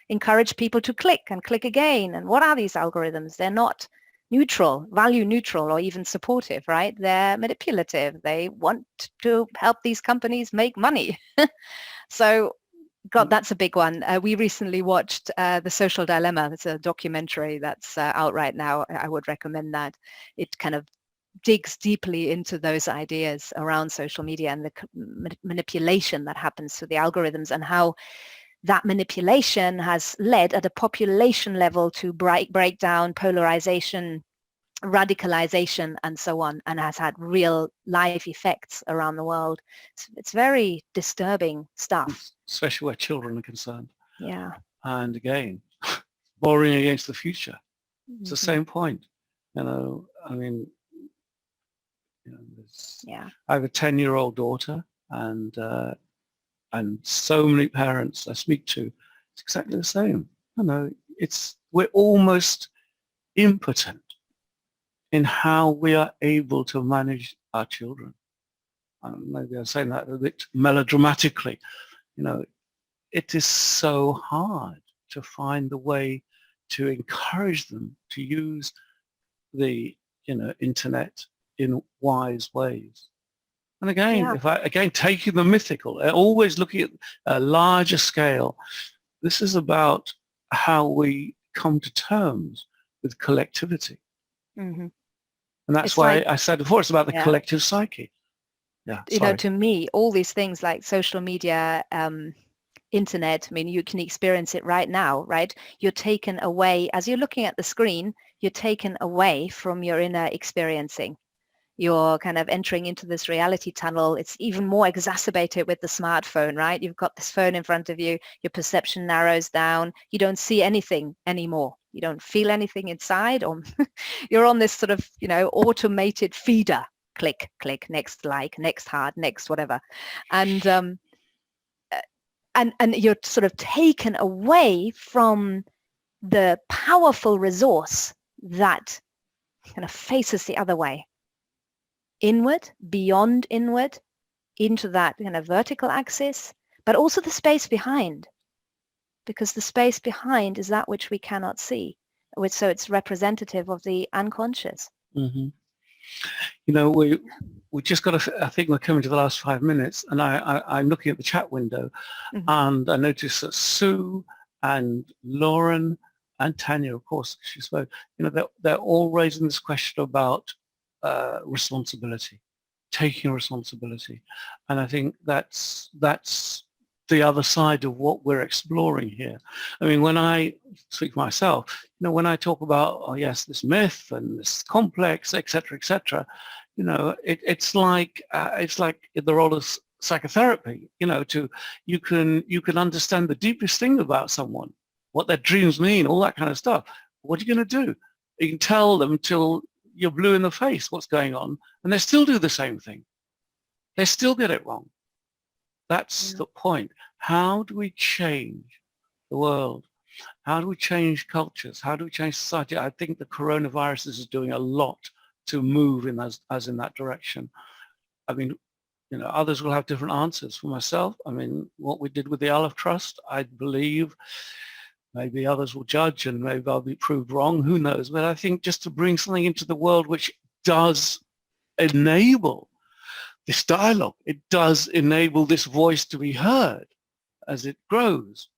encourage people to click and click again. And what are these algorithms? They're not neutral, value neutral, or even supportive, right? They're manipulative. They want to help these companies make money. So, God, that's a big one. We recently watched The Social Dilemma. It's a documentary that's out right now. I would recommend that. It kind of digs deeply into those ideas around social media and the manipulation that happens through the algorithms, and how that manipulation has led at a population level to breakdown, polarization, radicalization, and so on, and has had real life effects around the world. It's very disturbing stuff. Especially where children are concerned. Yeah. And again, borrowing against the future. It's the same point. You know, I mean, you know, I have a 10-year-old daughter, and so many parents I speak to, it's exactly the same. You know, we're almost impotent in how we are able to manage our children. Maybe I'm saying that a bit melodramatically. You know, it is so hard to find the way to encourage them to use the, you know, internet in wise ways. And again, taking the mythical, always looking at a larger scale, this is about how we come to terms with collectivity. And that's why I said before, it's about the collective psyche. Yeah, you know, to me, all these things like social media, internet, I mean, you can experience it right now, right? You're taken away, as you're looking at the screen, you're taken away from your inner experiencing. You're kind of entering into this reality tunnel. It's even more exacerbated with the smartphone, right? You've got this phone in front of you, your perception narrows down, you don't see anything anymore. You don't feel anything inside, or you're on this sort of, you know, automated feeder. Click, click, next like, next heart, next whatever. And you're sort of taken away from the powerful resource that kind of faces the other way. Inward, beyond inward, into that kind of vertical axis, but also the space behind, because the space behind is that which we cannot see. So it's representative of the unconscious. Mm-hmm. You know, we just got to, I think we're coming to the last 5 minutes, and I'm looking at the chat window, and I noticed that Sue and Lauren and Tanya, of course, she spoke, you know, they're all raising this question about responsibility, taking responsibility. And I think that's the other side of what we're exploring here. I mean, when I speak for myself, you know, when I talk about, oh yes, this myth and this complex, etc., you know, it's like the role of psychotherapy. You know, you can understand the deepest thing about someone, what their dreams mean, all that kind of stuff. What are you going to do? You can tell them till you're blue in the face what's going on, and they still do the same thing. They still get it wrong. That's the point. How do we change the world? How do we change cultures? How do we change society? I think the coronavirus is doing a lot to move in as in that direction. I mean, you know, others will have different answers. For myself, I mean, what we did with the Aleph Trust, I believe, maybe others will judge and maybe I'll be proved wrong, who knows? But I think just to bring something into the world which does enable this dialogue, it does enable this voice to be heard as it grows.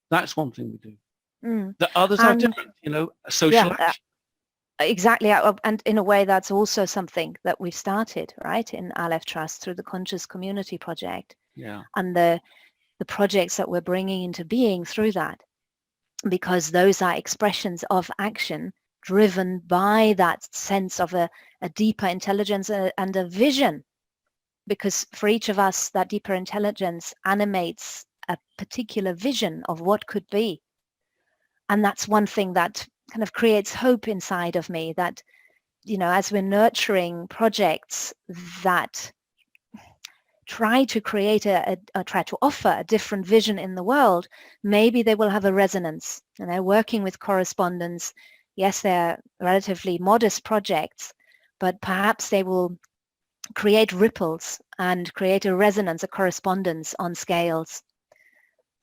That's one thing we do. The others have different, you know, social action. Exactly, and in a way that's also something that we've started, right, in Aleph Trust through the Conscious Community Project. Yeah. And the projects that we're bringing into being through that, because those are expressions of action driven by that sense of a deeper intelligence and a vision. Because for each of us, that deeper intelligence animates a particular vision of what could be. And that's one thing that kind of creates hope inside of me, that, you know, as we're nurturing projects that try to create try to offer a different vision in the world, maybe they will have a resonance. And they're working with correspondence. Yes, they're relatively modest projects, but perhaps they will create ripples and create a resonance, a correspondence on scales.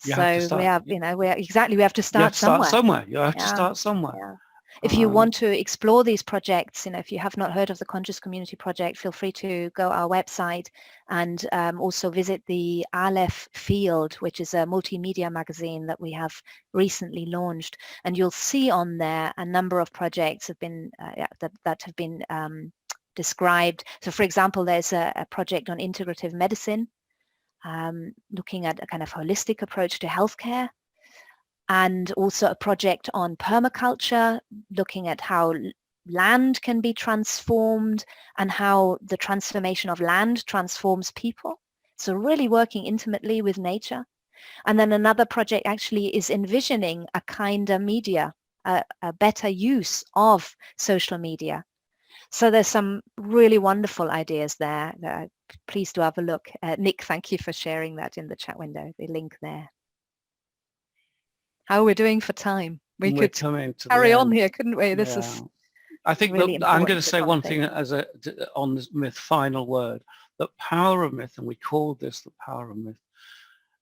We have to start somewhere. You have to start somewhere. Yeah. If you want to explore these projects, you know, if you have not heard of the Conscious Community Project, feel free to go our website and also visit the Aleph Field, which is a multimedia magazine that we have recently launched. And you'll see on there a number of projects have been that have been described. So, for example, there's a project on integrative medicine, looking at a kind of holistic approach to healthcare, and also a project on permaculture, looking at how land can be transformed and how the transformation of land transforms people. So really working intimately with nature. And then another project actually is envisioning a kinder media, a better use of social media. So there's some really wonderful ideas there. Please do have a look. Nick, thank you for sharing that in the chat window, the link there. How are we doing for time? We could carry on here, couldn't we? This is I think really I'm going to say one thing on this myth, final word. The power of myth, and we call this the power of myth.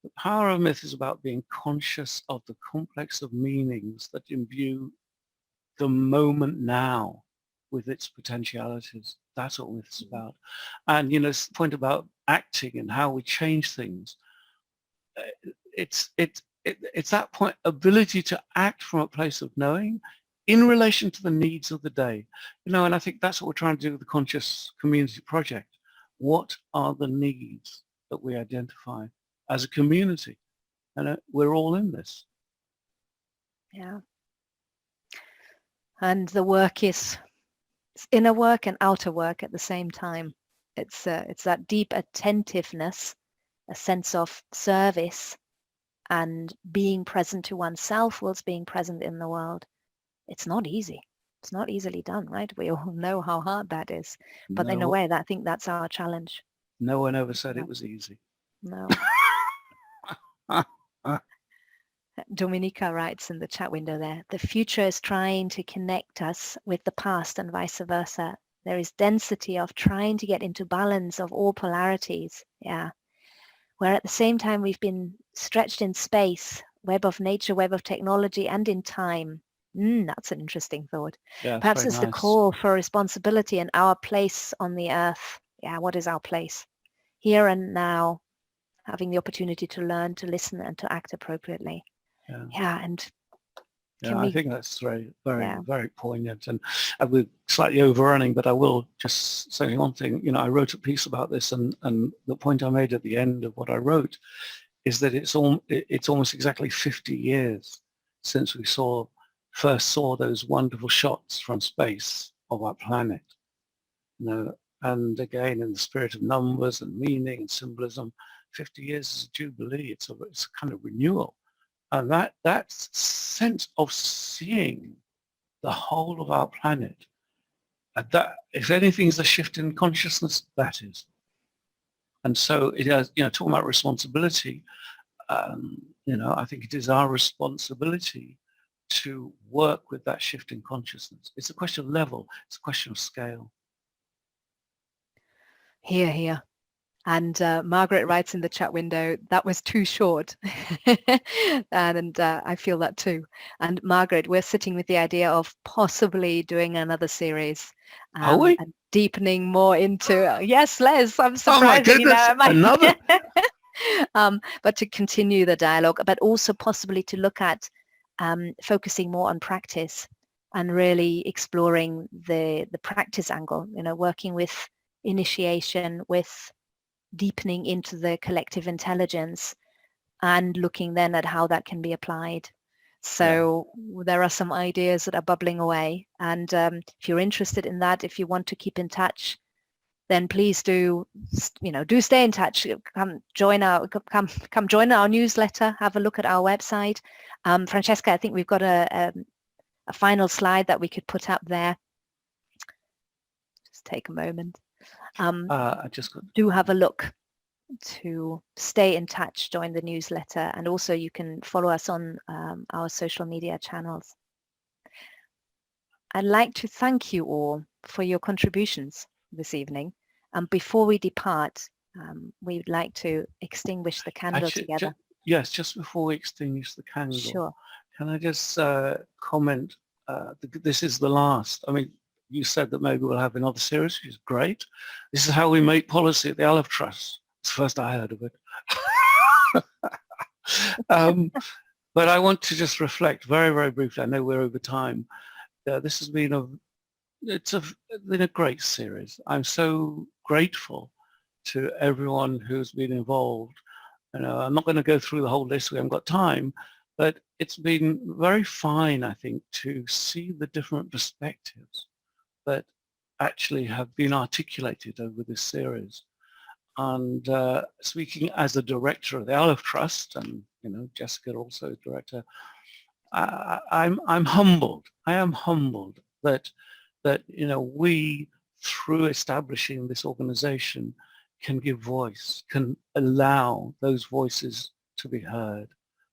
The power of myth is about being conscious of the complex of meanings that imbue the moment now with its potentialities. That's what myth is about. And, you know, this point about acting and how we change things. It's that point, ability to act from a place of knowing in relation to the needs of the day. You know, and I think that's what we're trying to do with the Conscious Community Project. What are the needs that we identify as a community? And we're all in this. Yeah. And the work is inner work and outer work at the same time. It's that deep attentiveness, a sense of service, and being present to oneself whilst being present in the world. It's not easy. It's not easily done, right? We all know how hard that is. But in a way, I think that's our challenge. No one ever said it was easy. No. Dominica writes in the chat window there, the future is trying to connect us with the past and vice versa. There is density of trying to get into balance of all polarities. Yeah. Where at the same time we've been stretched in space, web of nature, web of technology, and in time. That's an interesting thought. Yeah, it's Perhaps very it's the nice. call for responsibility and our place on the earth. Yeah, what is our place? Here and now, having the opportunity to learn, to listen, and to act appropriately. Yeah, and yeah, I think that's very poignant. And we're slightly overrunning, but I will just say one thing. You know, I wrote a piece about this, and the point I made at the end of what I wrote is that it's almost exactly 50 years since we first saw those wonderful shots from space of our planet. You know, and again, in the spirit of numbers and meaning and symbolism, 50 years is a jubilee. It's a kind of renewal. And that sense of seeing the whole of our planet, that if anything is a shift in consciousness, that is. And so it has, you know, talking about responsibility, you know, I think it is our responsibility to work with that shift in consciousness. It's a question of level. It's a question of scale. Here. And Margaret writes in the chat window, that was too short. and I feel that too. And Margaret, we're sitting with the idea of possibly doing another series. Are we? And deepening more into, yes, Les, I'm surprised. Oh my goodness, another? But to continue the dialogue, but also possibly to look at focusing more on practice and really exploring the practice angle, you know, working with initiation, with deepening into the collective intelligence and looking then at how that can be applied. So there are some ideas that are bubbling away. And if you're interested in that, if you want to keep in touch, then please do, you know, do stay in touch. Come join our newsletter, have a look at our website. Francesca, I think we've got a final slide that we could put up there. Just take a moment. Do have a look to stay in touch, join the newsletter, and also you can follow us on our social media channels. I'd like to thank you all for your contributions this evening. And before we depart, we'd like to extinguish the candle together. Yes, just before we extinguish the candle, sure. Can I just comment, this is the last, I mean, you said that maybe we'll have another series, which is great. This is how we make policy at the Aleph Trust. It's the first I heard of it. But I want to just reflect very, very briefly. I know we're over time. This has been been a great series. I'm so grateful to everyone who's been involved. You know, I'm not going to go through the whole list. We haven't got time. But it's been very fine, I think, to see the different perspectives that actually have been articulated over this series. And speaking as a director of the Aleph Trust, and you know, Jessica also is director, I'm humbled. I am humbled that you know, we, through establishing this organization, can give voice, can allow those voices to be heard.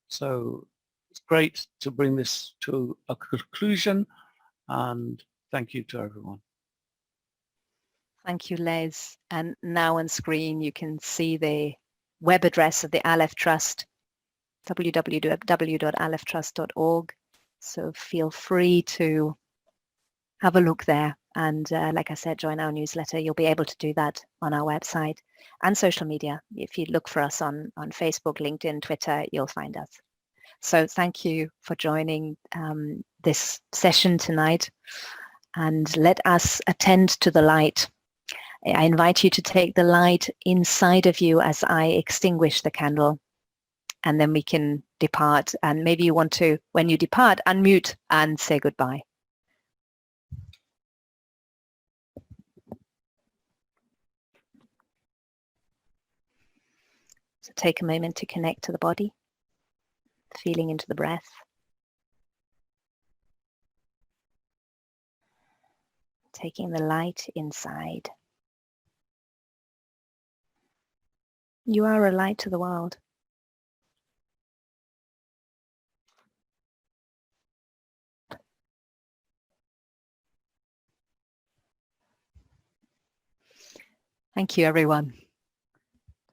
So it's great to bring this to a conclusion, and thank you to everyone. Thank you, Les. And now on screen, you can see the web address of the Aleph Trust, www.alephtrust.org. So feel free to have a look there. And like I said, join our newsletter. You'll be able to do that on our website and social media. If you look for us on Facebook, LinkedIn, Twitter, you'll find us. So thank you for joining this session tonight. And let us attend to the light. I invite you to take the light inside of you as I extinguish the candle, and then we can depart. And maybe you want to, when you depart, unmute and say goodbye. So take a moment to connect to the body, feeling into the breath. Taking the light inside. You are a light to the world. Thank you, everyone.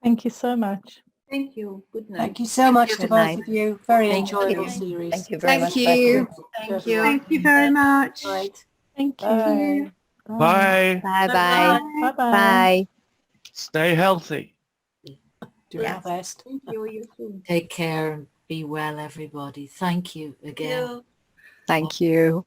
Thank you so much. Thank you. Good night. Thank you so much to Good both night. of you. Very Thank enjoyable you. series. Thank you very much. Thank both of you. Thank you. you. Thank you very much. Right. Thank Bye. you. Bye. Bye-bye. Bye-bye. Bye. Stay healthy. Do our best. Thank you. You too. Take care and be well, everybody. Thank you again. Thank you.